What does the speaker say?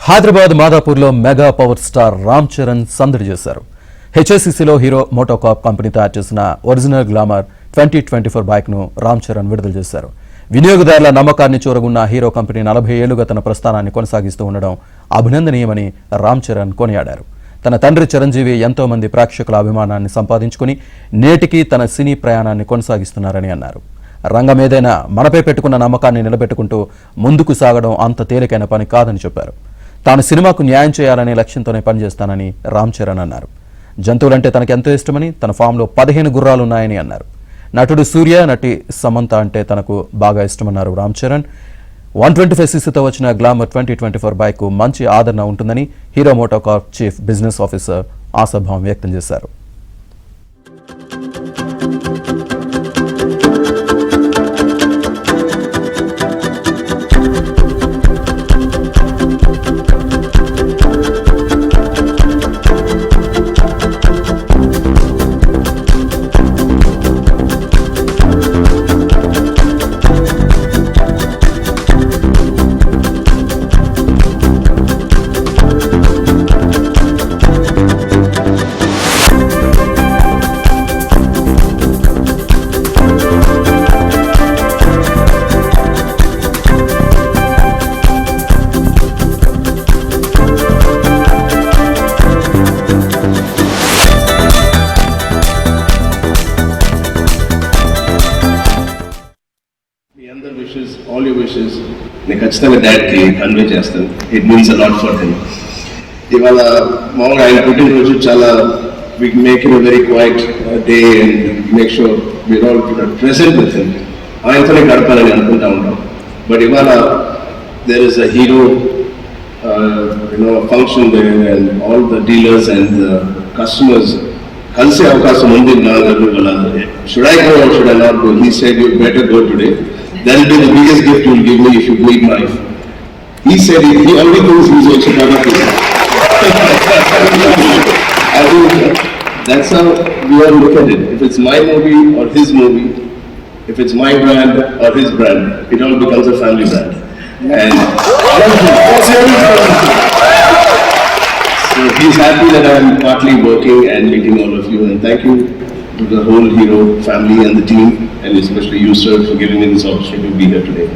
హైదరాబాద్ మాదాపూర్లో mega power star Ram Charan సందడి చేశారు. హెచ్ఎస్సిసిలో హీరో మోటోకార్ప్ కంపెనీ తయారు చేసిన ఒరిజినల్ గ్లామర్ 2024 బైక్ను రామ్ చరణ్ విడుదల చేశారు. వినియోగదారుల నమ్మకాన్ని చూరగున్న హీరో కంపెనీ 40 ఏళ్లుగా తన ప్రస్థానాన్ని కొనసాగిస్తూ ఉండడం అభినందనీయమని రామ్ చరణ్ కొనియాడారు. తన తండ్రి చిరంజీవి ఎంతో మంది ప్రేక్షకుల అభిమానాన్ని సంపాదించుకుని నేటికి తన సినీ ప్రయాణాన్ని కొనసాగిస్తున్నారని అన్నారు. రంగమేదైనా మనపై పెట్టుకున్న నమ్మకాన్ని నిలబెట్టుకుంటూ ముందుకు సాగడం అంత తేలికైన పని కాదని చెప్పారు. తాను సినిమాకు న్యాయం చేయాలనే లక్ష్యంతోనే పనిచేస్తానని రామ్ చరణ్ అన్నారు. జంతువులంటే తనకు ఎంతో ఇష్టమని, తన ఫామ్లో 15 గుర్రాలున్నాయని అన్నారు. నటుడు సూర్య, నటి సమంత అంటే తనకు బాగా ఇష్టమన్నారు రామ్ చరణ్. 125cc వచ్చిన గ్లామర్ 2024 బైక్ మంచి ఆదరణ ఉంటుందని Hero MotoCorp chief business officer ఆశాభావం వ్యక్తం చేశారు. All your wishes, నేను ఖచ్చితంగా డాడ్కి కన్వే చేస్తాను. It means a lot for him. ఇవాళ మామూలుగా ఆయన పుట్టినరోజు చాలా we make it a very quiet day and make sure we're all present with him. ఆయనతోనే గడపాలని అనుకుంటా ఉంటాం. బట్ ఇవాళ there is a Hero function and all the dealers and customers కలిసే అవకాశం ఉంది నా దగ్గర. ఇవాళ should I go or should I not go? He said you better go today. That will be the biggest gift you will give me if you meet my wife. He said he only thinks he's also part of it. I think that's how we all look at it. If it's my movie or his movie, if it's my brand or his brand, it all becomes a family brand. And so he's happy that I'm partly working and meeting all of you, and thank you to the whole Hero family and the team, and especially you, sir, for giving me this opportunity to be here today.